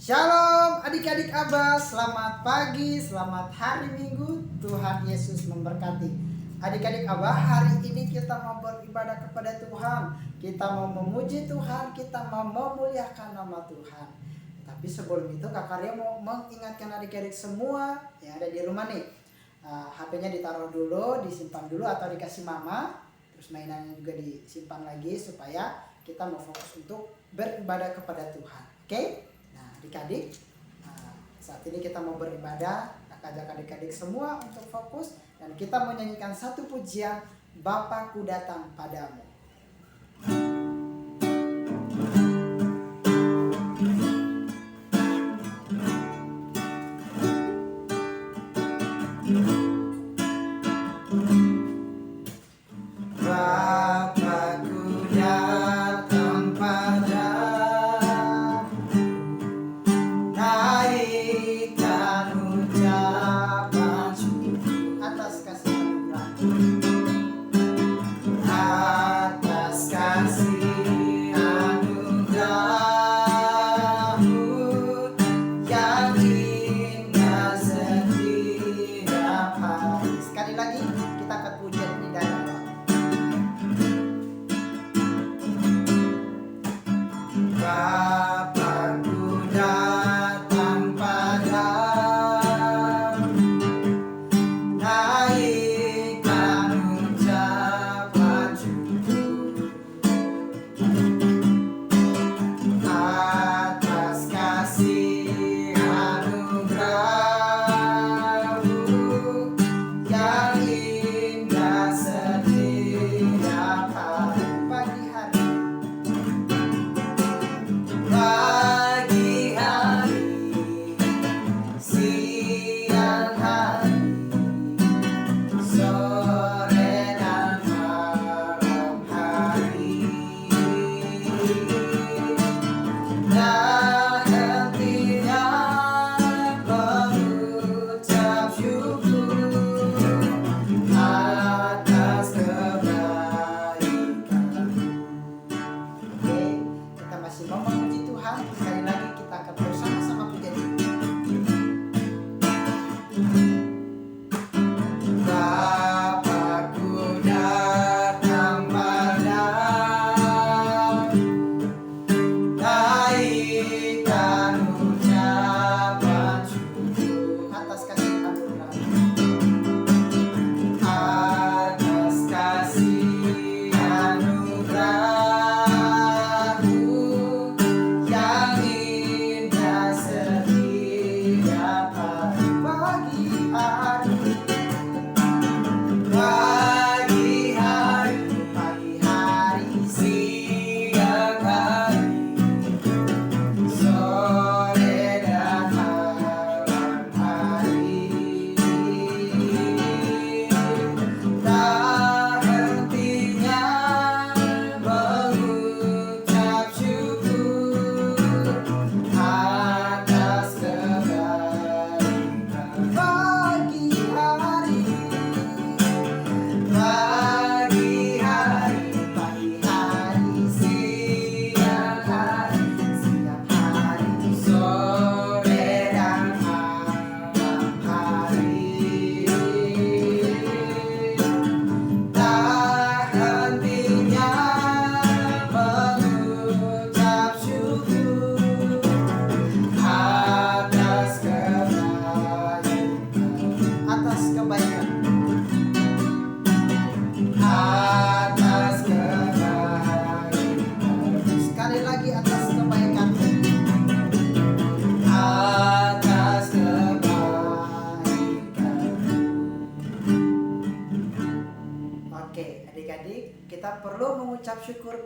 Shalom adik-adik Abah, selamat pagi, selamat hari Minggu, Tuhan Yesus memberkati. Adik-adik Abah, hari ini kita mau beribadah kepada Tuhan. Kita mau memuji Tuhan, kita mau memuliakan nama Tuhan. Tapi sebelum itu Kak Karya mau mengingatkan adik-adik semua yang ada di rumah nih, HP-nya ditaruh dulu, disimpan dulu atau dikasih mama. Terus mainannya juga disimpan lagi supaya kita mau fokus untuk beribadah kepada Tuhan. Oke? Adik-adik, saat ini kita mau beribadah. Ajak adik-adik semua untuk fokus dan kita menyanyikan satu pujian, Bapakku datang padamu.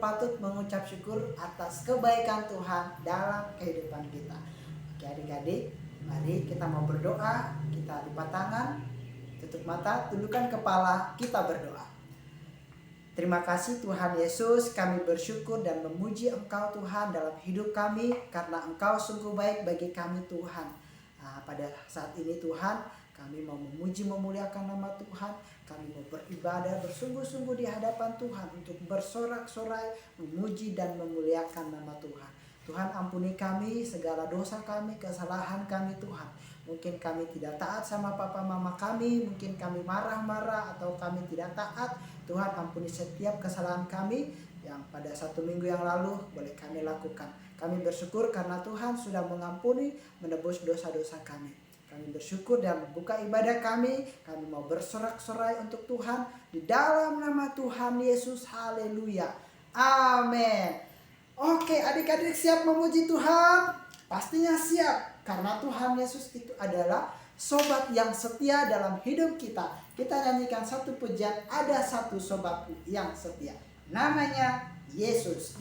Patut mengucap syukur atas kebaikan Tuhan dalam kehidupan kita. Oke adik-adik, mari kita mau berdoa. Kita lipat tangan, tutup mata, tundukkan kepala, kita berdoa. Terima kasih Tuhan Yesus, kami bersyukur dan memuji Engkau Tuhan dalam hidup kami, karena Engkau sungguh baik bagi kami Tuhan. Pada saat ini Tuhan, kami mau memuji memuliakan nama Tuhan. Kami mau beribadah bersungguh-sungguh di hadapan Tuhan untuk bersorak-sorai, memuji dan memuliakan nama Tuhan. Tuhan ampuni kami segala dosa kami, kesalahan kami Tuhan. Mungkin kami tidak taat sama papa mama kami, mungkin kami marah-marah atau kami tidak taat. Tuhan ampuni setiap kesalahan kami yang pada 1 minggu yang lalu boleh kami lakukan. Kami bersyukur karena Tuhan sudah mengampuni, menebus dosa-dosa kami. Kami bersyukur dan membuka ibadah kami. Kami mau bersorak-sorai untuk Tuhan di dalam nama Tuhan Yesus. Haleluya. Amin. Oke, adik-adik siap memuji Tuhan? Pastinya siap, karena Tuhan Yesus itu adalah sobat yang setia dalam hidup kita. Kita nyanyikan satu pujian, ada satu sobat yang setia. Namanya Yesus.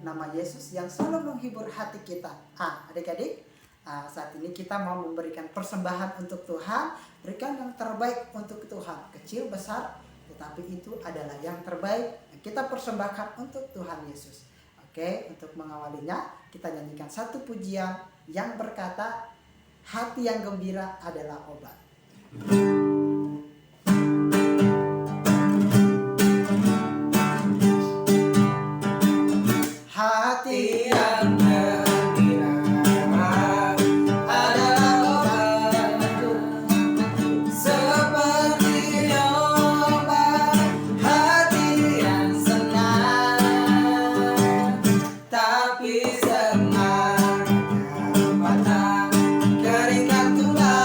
Nama Yesus yang selalu menghibur hati kita. Adik-adik, saat ini kita mau memberikan persembahan untuk Tuhan. Berikan yang terbaik untuk Tuhan. Kecil, besar, tetapi itu adalah yang terbaik yang kita persembahkan untuk Tuhan Yesus. Oke, untuk mengawalinya kita nyanyikan satu pujian yang berkata, hati yang gembira adalah obat. Hati yang gembira adalah obatku, seperti obat hati yang senang, tapi semangat patah keringat tulang.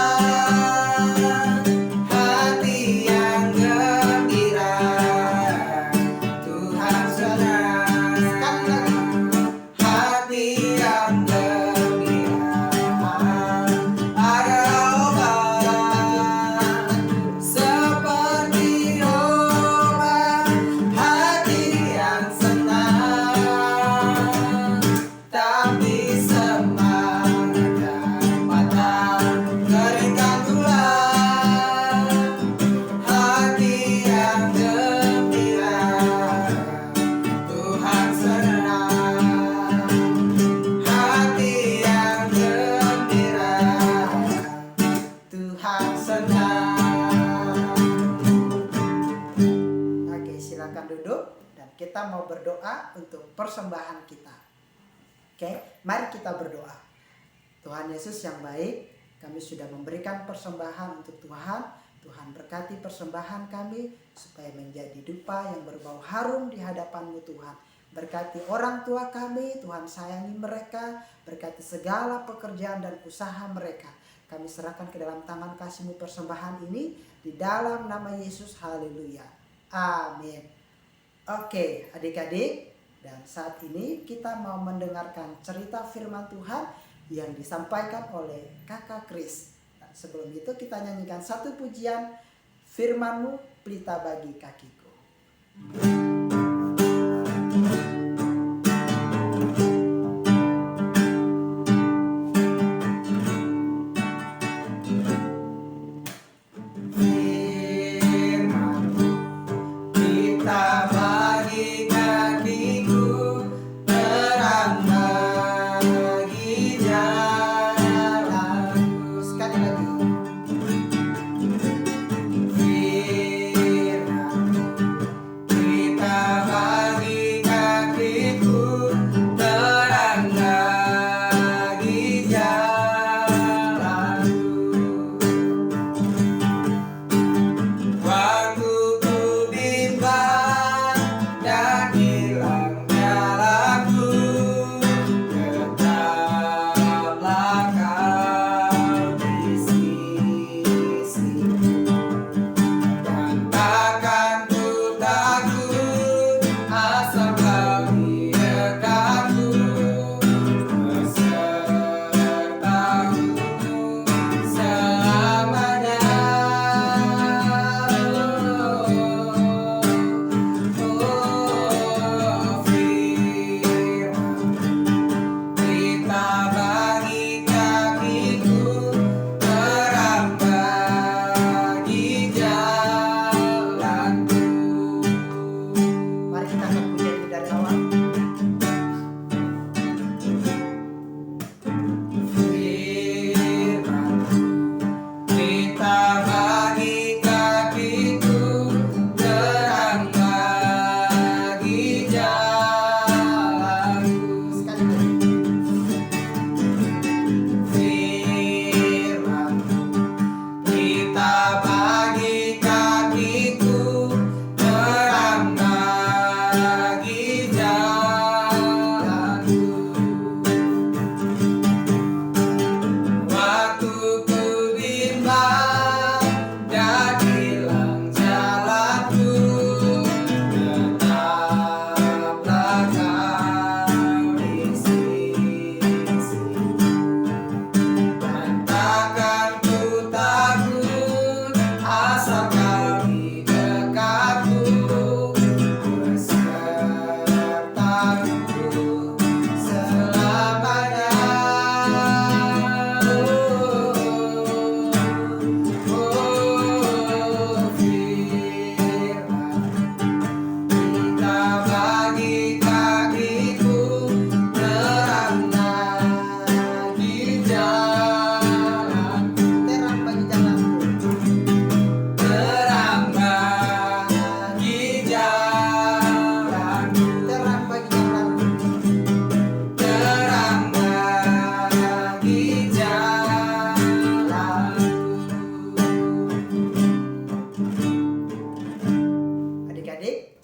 kita mau berdoa untuk persembahan kita. Oke, mari kita berdoa. Tuhan Yesus yang baik, kami sudah memberikan persembahan untuk Tuhan. Tuhan berkati persembahan kami supaya menjadi dupa yang berbau harum di hadapan-Mu Tuhan. Berkati orang tua kami, Tuhan sayangi mereka. Berkati segala pekerjaan dan usaha mereka. Kami serahkan ke dalam tangan kasih-Mu persembahan ini. Di dalam nama Yesus, haleluya. Amin. Oke, adik-adik. Dan saat ini kita mau mendengarkan cerita firman Tuhan yang disampaikan oleh Kakak Kris. Sebelum itu kita nyanyikan satu pujian, firman-Mu pelita bagi kakiku.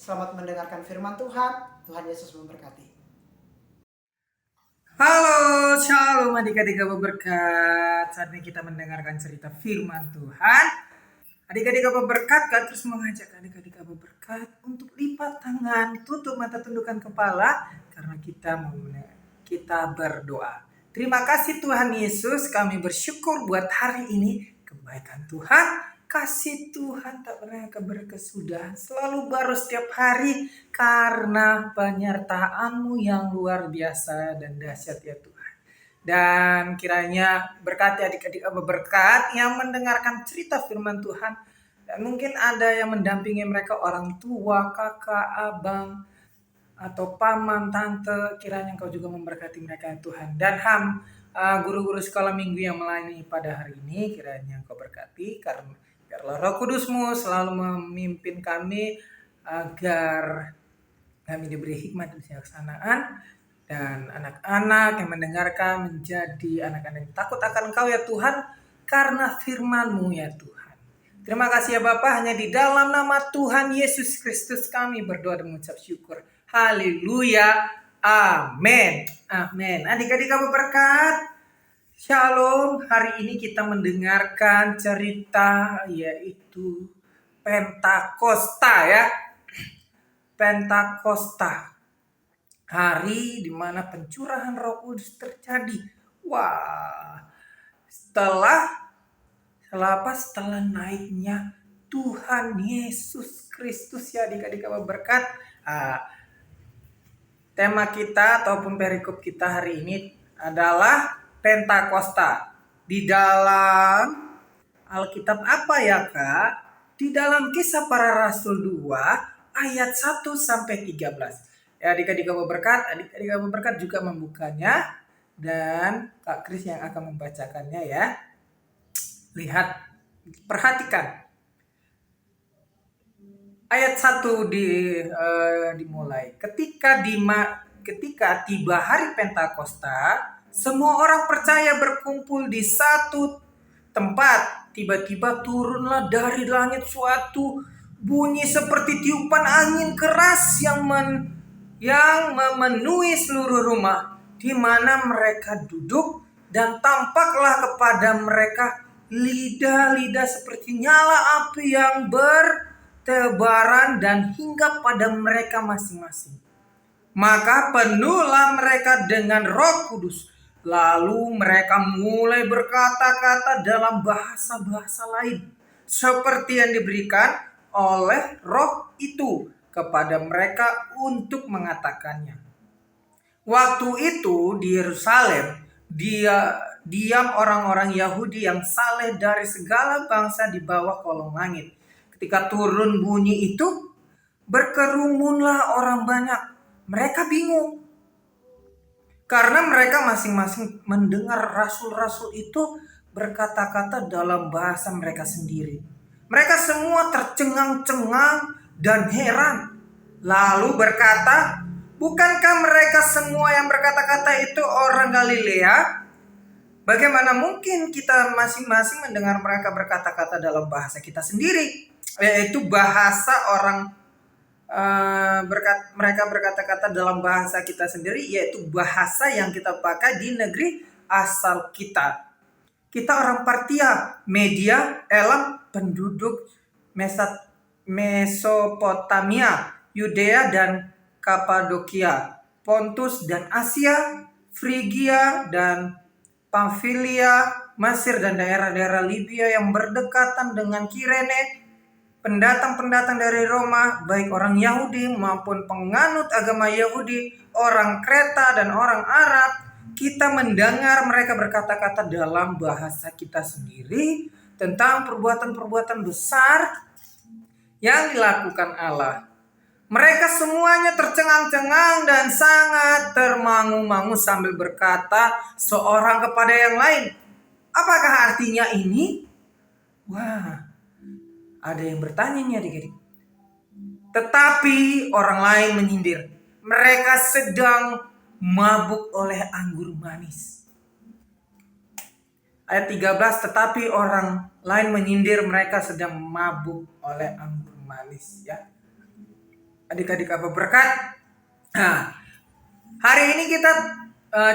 Selamat mendengarkan firman Tuhan. Tuhan Yesus memberkati. Halo, shalom adik-adik Apa Berkat. Saat ini kita mendengarkan cerita firman Tuhan. Adik-adik Apa Berkat kan terus mengajak adik-adik Apa Berkat untuk lipat tangan, tutup mata, tundukkan kepala karena kita berdoa. Terima kasih Tuhan Yesus, kami bersyukur buat hari ini kebaikan Tuhan. Kasih Tuhan tak pernah berkesudahan, selalu baru setiap hari karena penyertaan-Mu yang luar biasa dan dahsyat ya Tuhan. Dan kiranya berkati adik-adik Apa Berkat yang mendengarkan cerita firman Tuhan. Dan mungkin ada yang mendampingi mereka orang tua, kakak, abang, atau paman, tante. Kiranya Engkau juga memberkati mereka ya Tuhan. Dan guru-guru sekolah minggu yang melayani pada hari ini, kiranya Engkau berkati karena biarlah Roh Kudus-Mu selalu memimpin kami agar kami diberi hikmat dan kebijaksanaan, dan anak-anak yang mendengarkan menjadi anak-anak yang takut akan Engkau ya Tuhan, karena firman-Mu ya Tuhan. Terima kasih ya Bapa, hanya di dalam nama Tuhan Yesus Kristus kami berdoa dan mengucap syukur. Haleluya. Amin. Amin. Adik-adik kamu berkat. Shalom. Hari ini kita mendengarkan cerita yaitu Pentakosta ya. Pentakosta. Hari di mana pencurahan Roh Kudus terjadi. Wah. Setelah naiknya Tuhan Yesus Kristus ya adik-adik kamu berkat. Tema kita ataupun perikop kita hari ini adalah Pentakosta. Di dalam Alkitab apa ya Kak? Di dalam Kisah Para Rasul 2 ayat 1 sampai 13. Ya adik-adik kamu berkat juga membukanya, dan Kak Kris yang akan membacakannya ya. Lihat, perhatikan. Ayat 1 dimulai. Ketika tiba hari Pentakosta, semua orang percaya berkumpul di satu tempat. Tiba-tiba turunlah dari langit suatu bunyi seperti tiupan angin keras yang memenuhi seluruh rumah di mana mereka duduk, dan tampaklah kepada mereka lidah-lidah seperti nyala api yang bertebaran dan hinggap pada mereka masing-masing. Maka penuhlah mereka dengan Roh Kudus. Lalu mereka mulai berkata-kata dalam bahasa-bahasa lain, seperti yang diberikan oleh Roh itu kepada mereka untuk mengatakannya. Waktu itu di Yerusalem diam orang-orang Yahudi yang saleh dari segala bangsa di bawah kolong langit. Ketika turun bunyi itu, berkerumunlah orang banyak. Mereka bingung, karena mereka masing-masing mendengar rasul-rasul itu berkata-kata dalam bahasa mereka sendiri. Mereka semua tercengang-cengang dan heran. Lalu berkata, bukankah mereka semua yang berkata-kata itu orang Galilea? Bagaimana mungkin kita masing-masing mendengar mereka berkata-kata dalam bahasa kita sendiri? Yaitu bahasa orang, mereka berkata-kata dalam bahasa kita sendiri, yaitu bahasa yang kita pakai di negeri asal kita. Kita orang Partia, Media, Elam, penduduk Mesopotamia, Yudea dan Kapadokia, Pontus dan Asia, Frigia dan Pamfilia, Mesir dan daerah-daerah Libya yang berdekatan dengan Kirene, pendatang-pendatang dari Roma, baik orang Yahudi maupun penganut agama Yahudi, orang Kreta dan orang Arab, kita mendengar mereka berkata-kata dalam bahasa kita sendiri tentang perbuatan-perbuatan besar yang dilakukan Allah. Mereka semuanya tercengang-cengang dan sangat termangu-mangu sambil berkata seorang kepada yang lain, apakah artinya ini? Wah, ada yang bertanya nih adik-adik. Tetapi orang lain menyindir, mereka sedang mabuk oleh anggur manis. Ayat 13, tetapi orang lain menyindir mereka sedang mabuk oleh anggur manis ya. Adik-adik apa berkat? Nah, hari ini kita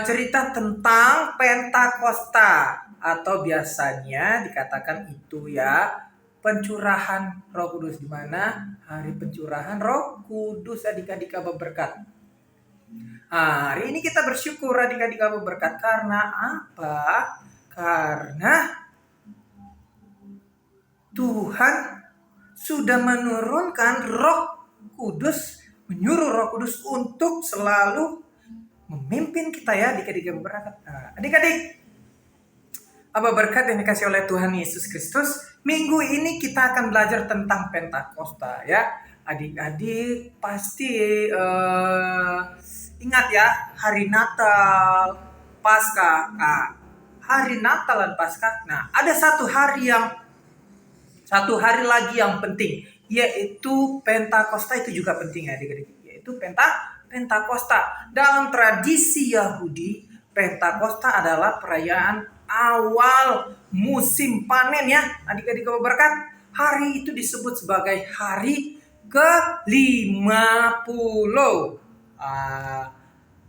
cerita tentang Pentakosta, atau biasanya dikatakan itu ya pencurahan Roh Kudus, di mana hari pencurahan Roh Kudus adik-adik apa berkat. Nah, hari ini kita bersyukur adik-adik apa berkat, karena apa? Karena Tuhan sudah menurunkan Roh Kudus, menyuruh Roh Kudus untuk selalu memimpin kita ya adik-adik yang berkat. Nah, adik-adik apa berkat yang dikasih oleh Tuhan Yesus Kristus, minggu ini kita akan belajar tentang Pentakosta ya. Adik-adik pasti ingat ya hari Natal, Paskah. Nah, hari Natal dan Paskah. Nah, ada satu hari lagi yang penting, yaitu Pentakosta. Itu juga penting ya adik-adik, yaitu Pentakosta. Dalam tradisi Yahudi, Pentakosta adalah perayaan awal musim panen ya. Adik-adik berkat, hari itu disebut sebagai hari ke-50.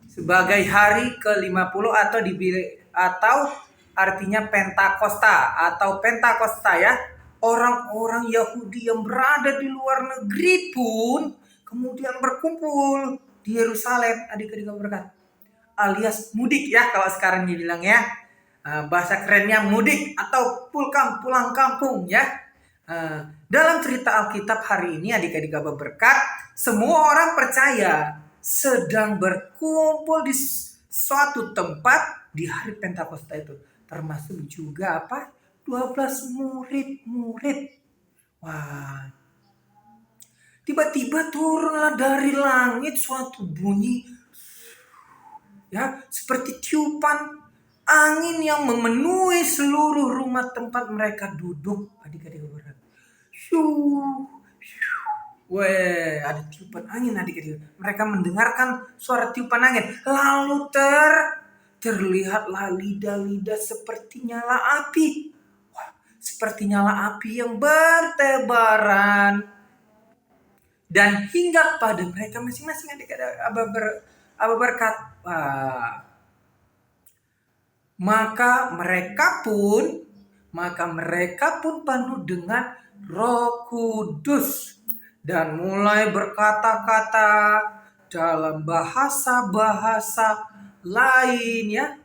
Sebagai hari ke-50 atau artinya Pentakosta atau Pentakosta ya. Orang-orang Yahudi yang berada di luar negeri pun kemudian berkumpul di Yerusalem, adik-adik berkat, alias mudik ya kalau sekarang dibilang ya. Bahasa kerennya mudik atau pulang kampung ya. Dalam cerita Alkitab hari ini adik-adik berkat, semua orang percaya sedang berkumpul di suatu tempat di hari Pentakosta itu. Termasuk juga 12 murid-murid. Wah. Tiba-tiba turunlah dari langit suatu bunyi ya, seperti tiupan angin yang memenuhi seluruh rumah tempat mereka duduk. Adik-adik berkat. Weh, ada tiupan angin adik-adik. Mereka mendengarkan suara tiupan angin. Lalu terlihatlah lidah-lidah seperti nyala api. Wah, seperti nyala api yang bertebaran. Dan hingga pada mereka masing-masing adik-adik berkat. Maka mereka pun penuh dengan Roh Kudus dan mulai berkata-kata dalam bahasa-bahasa lain ya,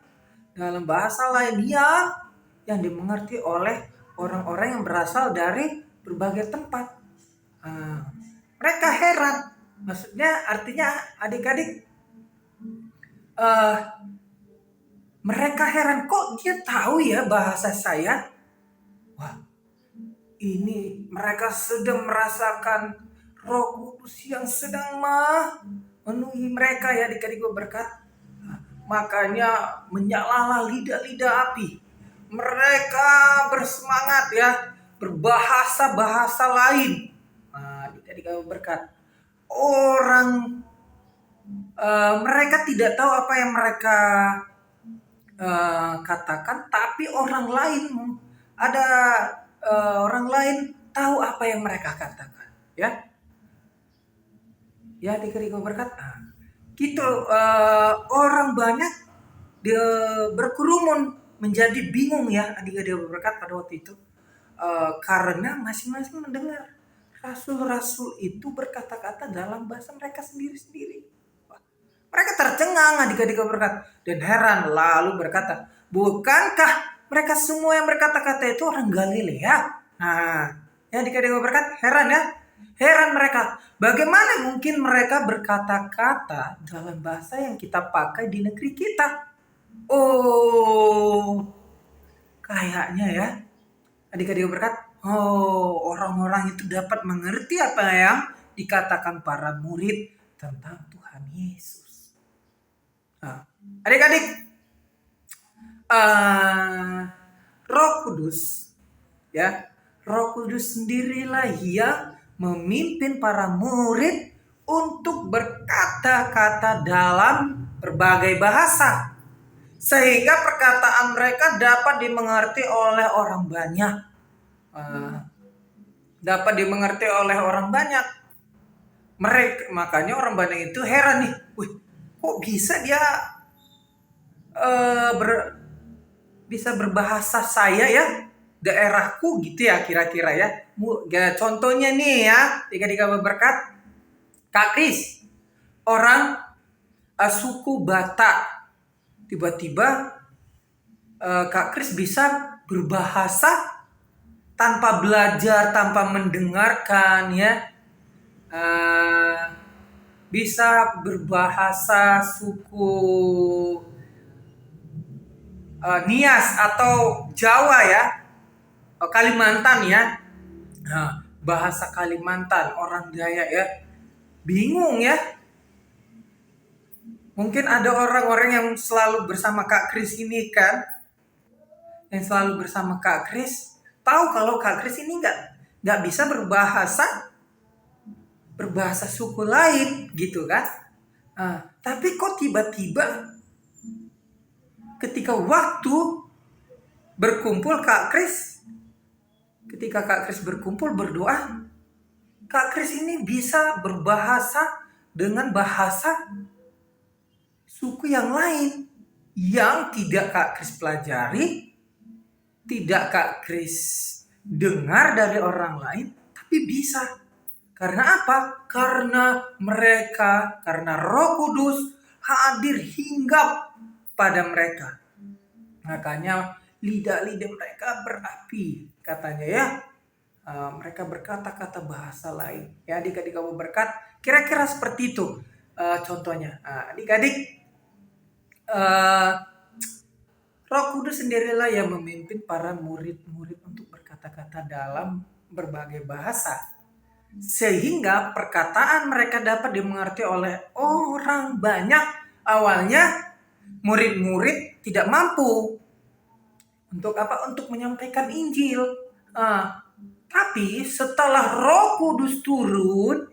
dalam bahasa lain yang dimengerti oleh orang-orang yang berasal dari berbagai tempat. Mereka heran, maksudnya artinya adik-adik mereka heran, kok dia tahu ya bahasa saya? Wah, ini mereka sedang merasakan Roh Kudus yang sedang memenuhi mereka ya adik-adik berkat. Makanya menyalalah lidah-lidah api. Mereka bersemangat ya, berbahasa-bahasa lain. Adik-adik berkat. Mereka tidak tahu apa yang mereka katakan, tapi orang lain tahu apa yang mereka katakan ya. Ya adik-adik berkat. Gitu orang banyak berkerumun menjadi bingung ya adik-adik berkat pada waktu itu. Karena masing-masing mendengar rasul-rasul itu berkata-kata dalam bahasa mereka sendiri-sendiri. Mereka tercengang adik-adik berkat dan heran, lalu berkata, bukankah mereka semua yang berkata-kata itu orang Galilea? Ya adik-adik berkat, heran ya. Heran mereka, bagaimana mungkin mereka berkata-kata dalam bahasa yang kita pakai di negeri kita? Oh, kayaknya ya adik-adik berkat, orang-orang itu dapat mengerti apa yang dikatakan para murid tentang Tuhan Yesus. Adik-adik, Roh Kudus ya, Roh Kudus sendirilah yang memimpin para murid untuk berkata-kata dalam berbagai bahasa, sehingga perkataan mereka dapat dimengerti oleh orang banyak. Makanya orang banyak itu heran nih, kok bisa dia bisa berbahasa saya ya, daerahku gitu ya kira-kira ya. Contohnya nih ya, adik-adik berkat, Kak Kris, orang suku Batak, tiba-tiba Kak Kris bisa berbahasa tanpa belajar, tanpa mendengarkan ya. Bisa berbahasa suku Nias atau Jawa ya, Kalimantan ya. Bahasa Kalimantan, orang Dayak ya. Bingung ya. Mungkin ada orang-orang yang selalu bersama Kak Kris ini kan, yang selalu bersama Kak Kris, tahu kalau Kak Kris ini nggak bisa berbahasa berbahasa suku lain gitu kan. Tapi kok tiba-tiba ketika waktu berkumpul ketika Kak Kris berkumpul berdoa, Kak Kris ini bisa berbahasa dengan bahasa suku yang lain yang tidak Kak Kris pelajari, tidak Kak Kris dengar dari orang lain, tapi bisa. Karena apa? Karena Roh Kudus hadir hinggap pada mereka. Makanya lidah-lidah mereka berapi, katanya ya. Mereka berkata-kata bahasa lain. Ya, adik-adik kamu berkat, kira-kira seperti itu contohnya. Adik-adik, Roh Kudus sendirilah yang memimpin para murid-murid untuk berkata-kata dalam berbagai bahasa. Sehingga perkataan mereka dapat dimengerti oleh orang banyak. Awalnya murid-murid tidak mampu untuk apa? Untuk menyampaikan Injil. Tapi setelah Roh Kudus turun,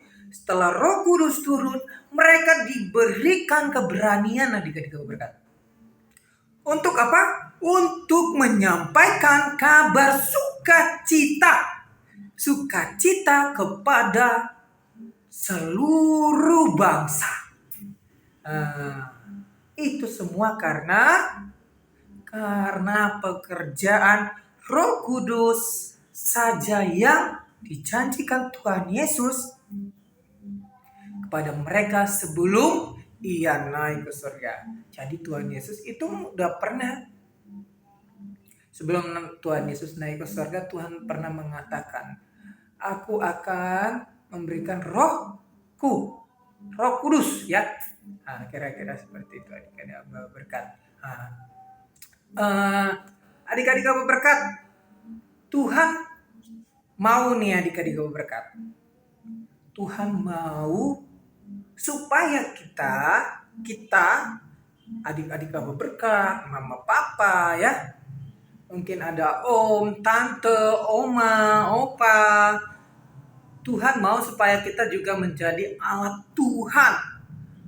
mereka diberikan keberanian, adik-adik berkat. Untuk apa? Untuk menyampaikan kabar sukacita kepada seluruh bangsa. Itu semua karena pekerjaan Roh Kudus saja yang dijanjikan Tuhan Yesus kepada mereka sebelum Ia naik ke surga. Jadi Tuhan Yesus itu udah pernah, sebelum Tuhan Yesus naik ke surga, Tuhan pernah mengatakan, aku akan memberikan Roh Kudus, ya. Kira-kira seperti itu, adik-adik berkat. Adik-adik berkat, Tuhan mau nih adik-adik berkat. Tuhan mau supaya kita adik-adik berkat, mama papa ya. Mungkin ada om, tante, oma, opa. Tuhan mau supaya kita juga menjadi alat Tuhan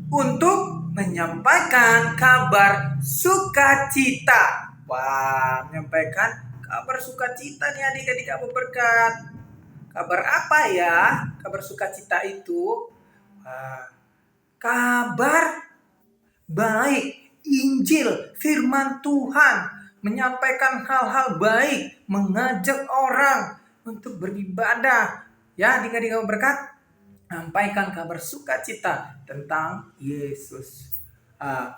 untuk menyampaikan kabar sukacita. Menyampaikan kabar sukacita nih adik-adik berkat. Kabar apa ya? Kabar sukacita itu kabar baik, Injil, firman Tuhan, menyampaikan hal-hal baik, mengajak orang untuk beribadah. Ya, adik-adik berkat, sampaikan kabar sukacita tentang Yesus.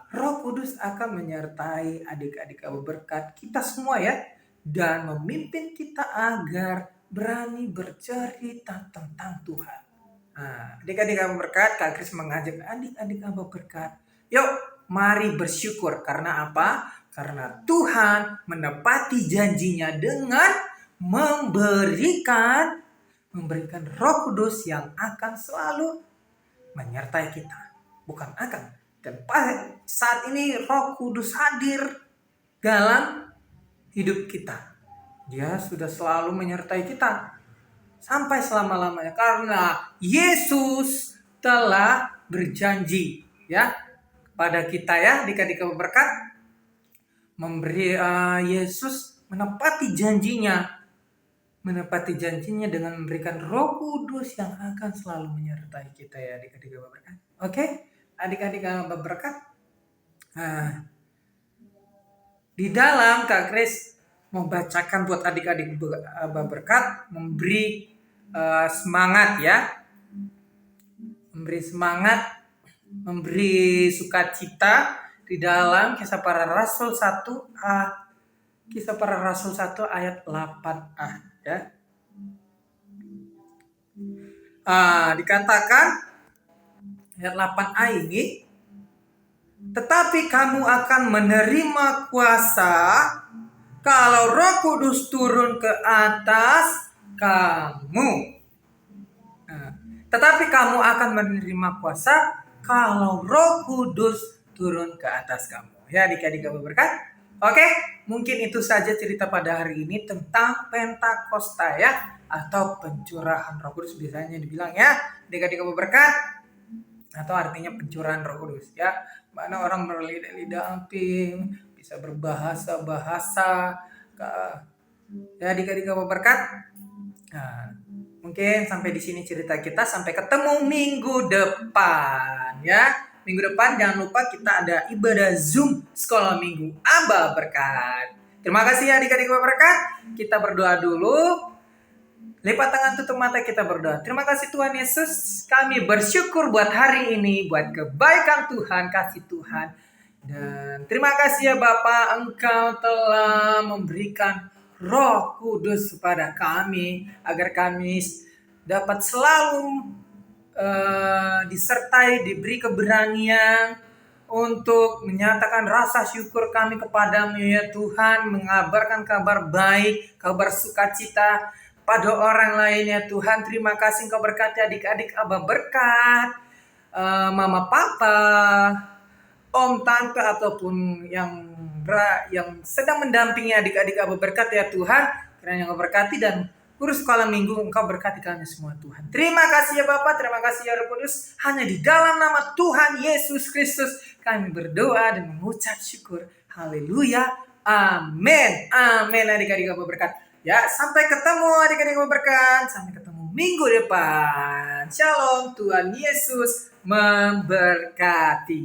Roh Kudus akan menyertai adik-adik berkat kita semua ya, dan memimpin kita agar berani bercerita tentang Tuhan. Adik-adik berkat, Kak Kris mengajak adik-adik berkat, yuk mari bersyukur. Karena apa? Karena Tuhan menepati janjinya dengan memberikan Roh Kudus yang akan selalu menyertai kita. Bukan akan. Dan saat ini Roh Kudus hadir dalam hidup kita. Dia sudah selalu menyertai kita sampai selama-lamanya, karena Yesus telah berjanji ya pada kita ya, adik-adik berkat, memberi Yesus menepati janjinya dengan memberikan Roh Kudus yang akan selalu menyertai kita ya, adik-adik berkat. Oke, adik-adik berkat. Di dalam Kak Kris membacakan buat adik-adik berkat, memberi semangat ya, memberi sukacita di dalam Kisah Para Rasul 1 ayat 8a ya. Dikatakan ayat 8a ini, tetapi kamu akan menerima kuasa kalau Roh Kudus turun ke atas kamu. Tetapi kamu akan menerima kuasa kalau Roh Kudus turun ke atas kamu. Ya, adik-adik berkat. Oke, mungkin itu saja cerita pada hari ini tentang Pentakosta ya, atau pencurahan Roh Kudus biasanya dibilang ya, adik-adik berkat, atau artinya pencurahan Roh Kudus ya. Mana orang berlidah-lidah amping, bisa berbahasa-bahasa, ya adik-adik berkat. Nah, mungkin sampai di sini cerita kita, sampai ketemu minggu depan ya. Minggu depan jangan lupa kita ada ibadah Zoom Sekolah Minggu Aba Berkat. Terima kasih ya adik-adik berkat. Kita berdoa dulu. Lipat tangan, tutup mata, kita berdoa. Terima kasih Tuhan Yesus. Kami bersyukur buat hari ini, buat kebaikan Tuhan, kasih Tuhan. Dan terima kasih ya Bapa, Engkau telah memberikan Roh Kudus kepada kami, agar kami dapat selalu disertai, diberi keberanian untuk menyatakan rasa syukur kami kepadamu ya Tuhan, mengabarkan kabar baik, kabar sukacita pada orang lain ya Tuhan. Terima kasih Engkau berkati adik-adik Aba Berkat, mama papa, om tante, ataupun yang sedang mendampingi adik-adik Aba Berkat ya Tuhan. Kiranya Engkau berkati dan guru sekolah minggu, Engkau berkati kami semua Tuhan. Terima kasih ya Bapak, terima kasih ya Roh Kudus. Hanya di dalam nama Tuhan Yesus Kristus kami berdoa dan mengucap syukur. Haleluya. Amin. Amin adik-adik Bapak berkat. Ya, sampai ketemu adik-adik Bapak berkat. Sampai ketemu minggu depan. Shalom, Tuhan Yesus memberkati.